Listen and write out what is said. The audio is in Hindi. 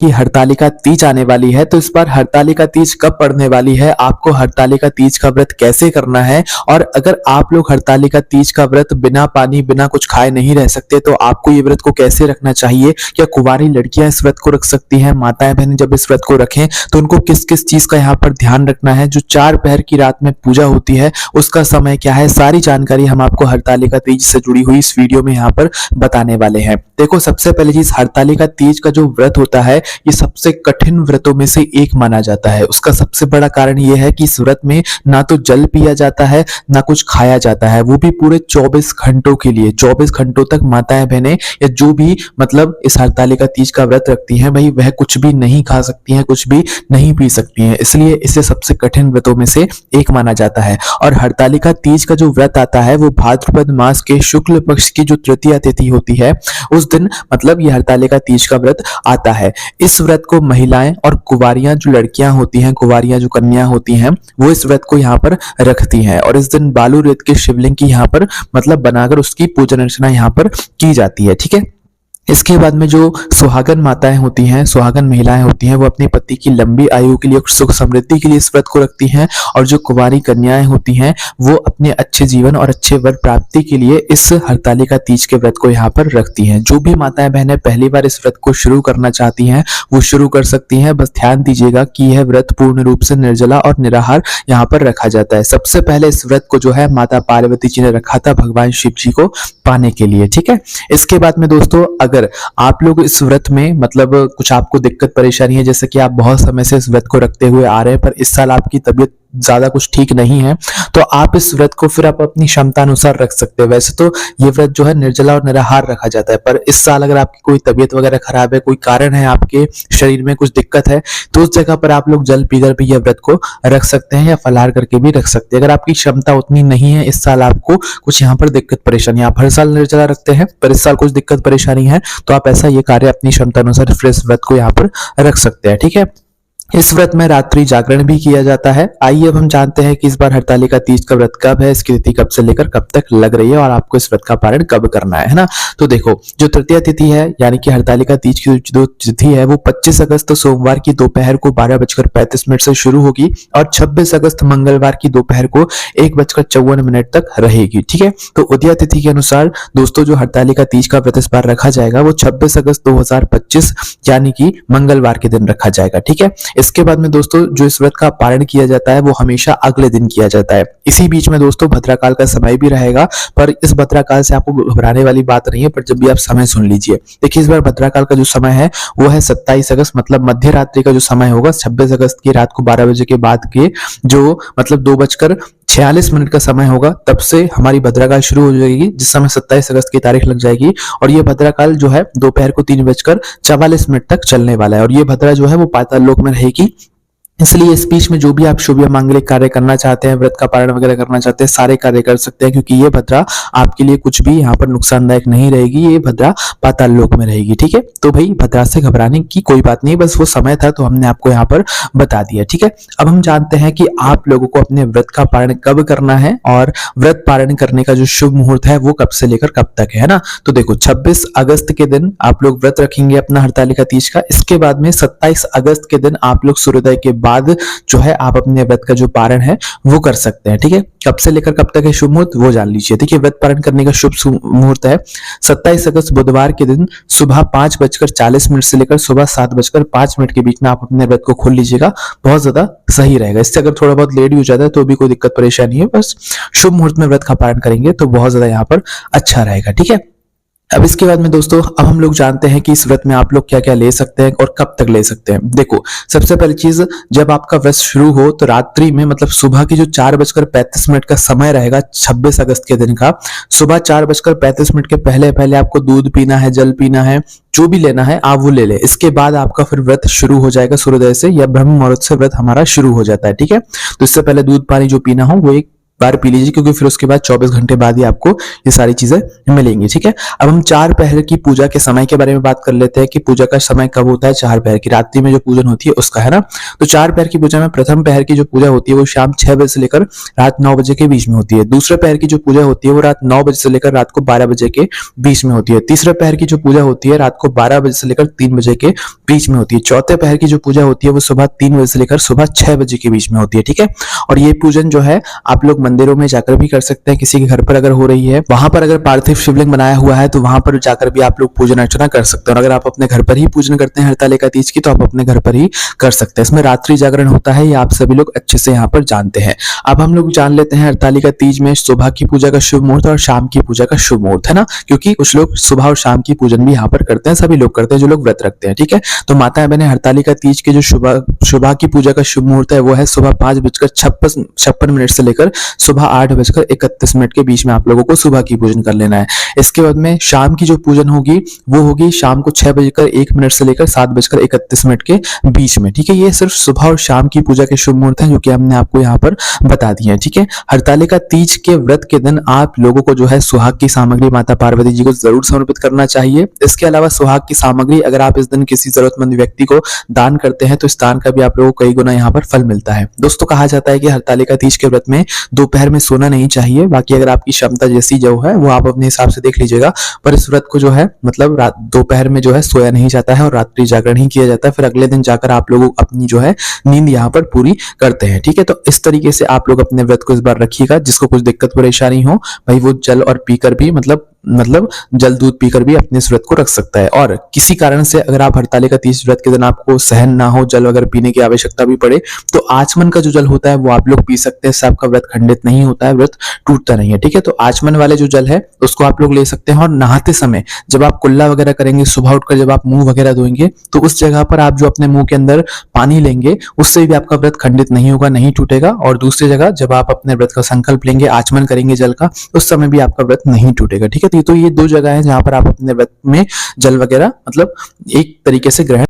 कि हरतालिका तीज आने वाली है, तो इस बार हरतालिका तीज कब पड़ने वाली है, आपको हरतालिका तीज का व्रत कैसे करना है, और अगर आप लोग हरतालिका तीज का व्रत बिना पानी बिना कुछ खाए नहीं रह सकते तो आपको ये व्रत को कैसे रखना चाहिए, क्या कुंवारी लड़कियां इस व्रत को रख सकती हैं, माताएं बहनें जब इस व्रत को रखें तो उनको किस किस चीज का यहाँ पर ध्यान रखना है, जो 4 पहर की रात में पूजा होती है उसका समय क्या है, सारी जानकारी हम आपको हरतालिका तीज से जुड़ी हुई इस वीडियो में यहाँ पर बताने वाले हैं। देखो, सबसे पहली चीज, हरतालिका तीज का जो व्रत होता है ये सबसे कठिन व्रतों में से एक माना जाता है। उसका सबसे बड़ा कारण ये है कि इस व्रत में ना तो जल पिया जाता है ना कुछ खाया जाता है, वो भी पूरे 24 घंटों के लिए। 24 घंटों तक माताएं बहनें या जो भी मतलब इस हरतालिका तीज का व्रत रखती हैं भाई, वह कुछ भी नहीं खा सकती हैं, कुछ भी नहीं पी सकती हैं, इसलिए इसे सबसे कठिन व्रतों में से एक माना जाता है। और हरतालिका तीज का जो व्रत आता है वो भाद्रपद मास के शुक्ल पक्ष की जो तृतीया तिथि होती है उस दिन मतलब ये हरतालिका तीज का व्रत आता है। इस व्रत को महिलाएं और कुंवारियां जो लड़कियां होती हैं, कुंवारियां जो कन्या होती हैं, वो इस व्रत को यहाँ पर रखती हैं और इस दिन बालू रेत के शिवलिंग की यहाँ पर मतलब बनाकर उसकी पूजन अर्चना यहाँ पर की जाती है। ठीक है, इसके बाद में जो सुहागन माताएं होती हैं, सुहागन महिलाएं होती हैं, वो अपने पति की लंबी आयु के लिए, सुख समृद्धि के लिए इस व्रत को रखती हैं। और जो कुंवारी कन्याएं होती हैं वो अपने अच्छे जीवन और अच्छे वर प्राप्ति के लिए इस हरतालिका तीज के व्रत को यहाँ पर रखती हैं। जो भी माताएं बहनें पहली बार इस व्रत को शुरू करना चाहती हैं वो शुरू कर सकती हैं। बस ध्यान दीजिएगा कि यह व्रत पूर्ण रूप से निर्जला और निराहार यहाँ पर रखा जाता है। सबसे पहले इस व्रत को जो है माता पार्वती जी ने रखा था भगवान शिव जी को पाने के लिए। ठीक है, इसके बाद में दोस्तों, अगर आप लोग इस व्रत में मतलब कुछ आपको दिक्कत परेशानी है, जैसे कि आप बहुत समय से इस व्रत को रखते हुए आ रहे हैं पर इस साल आपकी तबीयत ज्यादा कुछ ठीक नहीं है, तो आप इस व्रत को फिर आप अपनी क्षमता अनुसार रख सकते हैं। वैसे तो ये व्रत जो है निर्जला और निराहार रखा जाता है, पर इस साल अगर आपकी कोई तबीयत वगैरह खराब है, कोई कारण है, आपके शरीर में कुछ दिक्कत है, तो उस जगह पर आप लोग जल पीकर भी यह व्रत को रख सकते हैं या फलाहार करके भी रख सकते हैं। अगर आपकी क्षमता उतनी नहीं है, इस साल आपको कुछ यहाँ पर दिक्कत परेशानी, आप हर साल निर्जला रखते हैं पर इस साल कुछ दिक्कत परेशानी है, तो आप ऐसा ये कार्य अपनी क्षमता अनुसार फिर इस व्रत को यहाँ पर रख सकते हैं। ठीक है, इस व्रत में रात्रि जागरण भी किया जाता है। आइए अब हम जानते हैं कि इस बार हरतालिका तीज का व्रत कब है, इसकी तिथि कब से लेकर कब तक लग रही है और आपको इस व्रत का पारण कब करना है ना। तो देखो, जो तृतीया तिथि है यानी कि हरतालिका तीज की जो तिथि है वो 25 अगस्त सोमवार की दोपहर को 12:35 से शुरू होगी और 26 अगस्त मंगलवार की दोपहर को 1:54 तक रहेगी। ठीक है, तो उदया तिथि के अनुसार दोस्तों जो हरतालिका तीज का व्रत इस बार रखा जाएगा वो 26 अगस्त 2025 यानी कि मंगलवार के दिन रखा जाएगा। ठीक है, इसके बाद में दोस्तों जो इस व्रत का पारण किया जाता है वो हमेशा अगले दिन किया जाता है। इसी बीच में दोस्तों भद्राकाल का समय भी रहेगा, पर इस भद्राकाल से आपको घबराने वाली बात नहीं है, पर जब भी आप समय सुन लीजिए। देखिए, इस बार भद्राकाल का जो समय है वो है 27 अगस्त मतलब मध्य रात्रि का जो समय होगा 26 अगस्त की रात को 12 बजे के बाद के जो मतलब 2:46 का समय होगा, तब से हमारी भद्राकाल शुरू हो जाएगी, जिस समय 27 अगस्त की तारीख लग जाएगी और ये भद्राकाल जो है दोपहर को 3:44 तक चलने वाला है और ये भद्रा जो है वो पाताल लोक में रहेगी। इसलिए इस बीच में जो भी आप शुभ या मांगलिक कार्य करना चाहते हैं, व्रत का पारण वगैरह करना चाहते हैं, सारे कार्य कर सकते हैं, क्योंकि ये भद्रा आपके लिए कुछ भी यहाँ पर नुकसानदायक नहीं रहेगी, ये भद्रा पाताल लोक में रहेगी। ठीक है, तो भाई भद्रा से घबराने की कोई बात नहीं, बस वो समय था तो हमने आपको यहाँ पर बता दिया। ठीक है, अब हम जानते हैं कि आप लोगों को अपने व्रत का पारण कब करना है और व्रत पारण करने का जो शुभ मुहूर्त है वो कब से लेकर कब तक है ना। तो देखो, 26 अगस्त के दिन आप लोग व्रत रखेंगे अपना हरतालिका तीज का। इसके बाद में 27 अगस्त के दिन आप लोग सूर्योदय के बाद जो है आप अपने व्रत का जो पारण है वो कर सकते हैं। ठीक है, कब से लेकर कब तक है शुभ मुहूर्त वो जान लीजिए। देखिए, व्रत पारण करने का शुभ मुहूर्त है 27 अगस्त बुधवार के दिन सुबह 5:40 से लेकर सुबह 7:05 के बीच में आप अपने व्रत को खोल लीजिएगा, बहुत ज्यादा सही रहेगा। इससे अगर थोड़ा बहुत लेट भी हो जाता है तो भी कोई दिक्कत परेशानी है, बस शुभ मुहूर्त में व्रत का पारण करेंगे तो बहुत ज्यादा यहाँ पर अच्छा रहेगा। ठीक है, अब इसके बाद में दोस्तों अब हम लोग जानते हैं कि इस व्रत में आप लोग क्या क्या ले सकते हैं और कब तक ले सकते हैं। देखो, सबसे पहली चीज, जब आपका व्रत शुरू हो तो रात्रि में मतलब सुबह की जो 4:35 का समय रहेगा 26 अगस्त के दिन का, सुबह 4:35 के पहले पहले आपको दूध पीना है, जल पीना है, जो भी लेना है आप वो ले ले। इसके बाद आपका फिर व्रत शुरू हो जाएगा सूर्योदय से या ब्रह्म मुहूर्त से व्रत हमारा शुरू हो जाता है। ठीक है, तो इससे पहले दूध पानी जो पीना हो वो एक बार पी लीजिए, क्योंकि फिर उसके बाद 24 घंटे बाद ही आपको ये सारी चीजें मिलेंगी। ठीक है, अब हम 4 पहर की पूजा के समय के बारे में बात कर लेते हैं कि पूजा का समय कब होता है। 4 पहर की रात्रि में जो पूजन होती है उसका, है ना। तो 4 पहर की पूजा में प्रथम पहर की जो पूजा होती है वो शाम 6 बजे से लेकर रात 9 बजे के बीच में होती है। दूसरे पहर की जो पूजा होती है वो रात 9 बजे से लेकर रात को 12 बजे के बीच में होती है। तीसरे पहर की जो पूजा होती है रात को 12 बजे से लेकर 3 बजे के बीच में होती है। चौथे पहर की जो पूजा होती है वो सुबह 3 बजे से लेकर सुबह 6 बजे के बीच में होती है। ठीक है, और ये पूजन जो है आप लोग मंदिरों में जाकर भी कर सकते हैं, किसी के घर पर अगर हो रही है, वहां पर अगर पार्थिव शिवलिंग बनाया हुआ है तो वहां पर जाकर भी आप लोग पूजन अर्चना कर सकते हैं। और अगर आप अपने घर पर ही पूजन करते हैं हरतालिका तीज की, तो आप अपने घर पर ही कर सकते हैं। इसमें रात्रि जागरण होता है, ये आप सभी लोग अच्छे से यहाँ पर जानते हैं। अब हम लोग जान लेते हैं हरतालिका तीज में सुबह की पूजा का शुभ मुहूर्त और शाम की पूजा का शुभ मुहूर्त, है ना, क्योंकि कुछ लोग सुबह और शाम की पूजन भी यहाँ पर करते हैं, सभी लोग करते हैं जो लोग व्रत रखते हैं। ठीक है, तो माताएं बहनें, हरतालिका तीज के जो सुबह की पूजा का शुभ मुहूर्त है वो है सुबह 5:56 से लेकर सुबह 8:31 के बीच में आप लोगों को सुबह की पूजन कर लेना है। इसके बाद में शाम की जो पूजन होगी वो होगी शाम को 6:01 से लेकर 7:31 के बीच में। ठीक है, ये सिर्फ सुबह और शाम की पूजा के शुभ मुहूर्त हैं जो कि हमने आपको यहाँ पर बता दिए हैं। ठीक है, हरतालिका तीज के व्रत के दिन आप लोगों को जो है सुहाग की सामग्री माता पार्वती जी को जरूर समर्पित करना चाहिए। इसके अलावा सुहाग की सामग्री अगर आप इस दिन किसी जरूरतमंद व्यक्ति को दान करते हैं तो इस दान का भी आप लोगों को कई गुना यहाँ पर फल मिलता है। दोस्तों, कहा जाता है कि हरतालिका तीज के व्रत में दोपहर में सोना नहीं चाहिए। बाकी अगर आपकी क्षमता जैसी जो है वो आप अपने हिसाब से देख लीजिएगा, पर इस व्रत को जो है मतलब रात दोपहर में जो है सोया नहीं जाता है और रात्रि जागरण ही किया जाता है। फिर अगले दिन जाकर आप लोग अपनी जो है नींद यहाँ पर पूरी करते हैं। ठीक है, तो इस तरीके से आप लोग अपने व्रत को इस बार रखिएगा। जिसको कुछ दिक्कत परेशानी हो भाई, वो जल और पीकर भी मतलब जल दूध पीकर भी अपने इस व्रत को रख सकता है। और किसी कारण से अगर आप हरतालिका तीज व्रत के दिन आपको सहन ना हो, जल वगैरह पीने की आवश्यकता भी पड़े, तो आचमन का जो जल होता है वो आप लोग पी सकते हैं। इससे आपका व्रत खंडित नहीं होता है, व्रत टूटता नहीं है। ठीक है, तो आचमन वाले जो जल है उसको आप लोग ले सकते हैं। और नहाते समय जब आप कुल्ला वगैरह करेंगे, सुबह उठकर जब आप मुंह वगैरह धोएंगे, तो उस जगह पर आप जो अपने मुंह के अंदर पानी लेंगे उससे भी आपका व्रत खंडित नहीं होगा, नहीं टूटेगा। और दूसरी जगह जब आप अपने व्रत का संकल्प लेंगे, आचमन करेंगे जल का, उस समय भी आपका व्रत नहीं टूटेगा। ठीक है, तो ये 2 जगह है जहां पर आप अपने व्रत में जल वगैरह मतलब एक तरीके से ग्रहण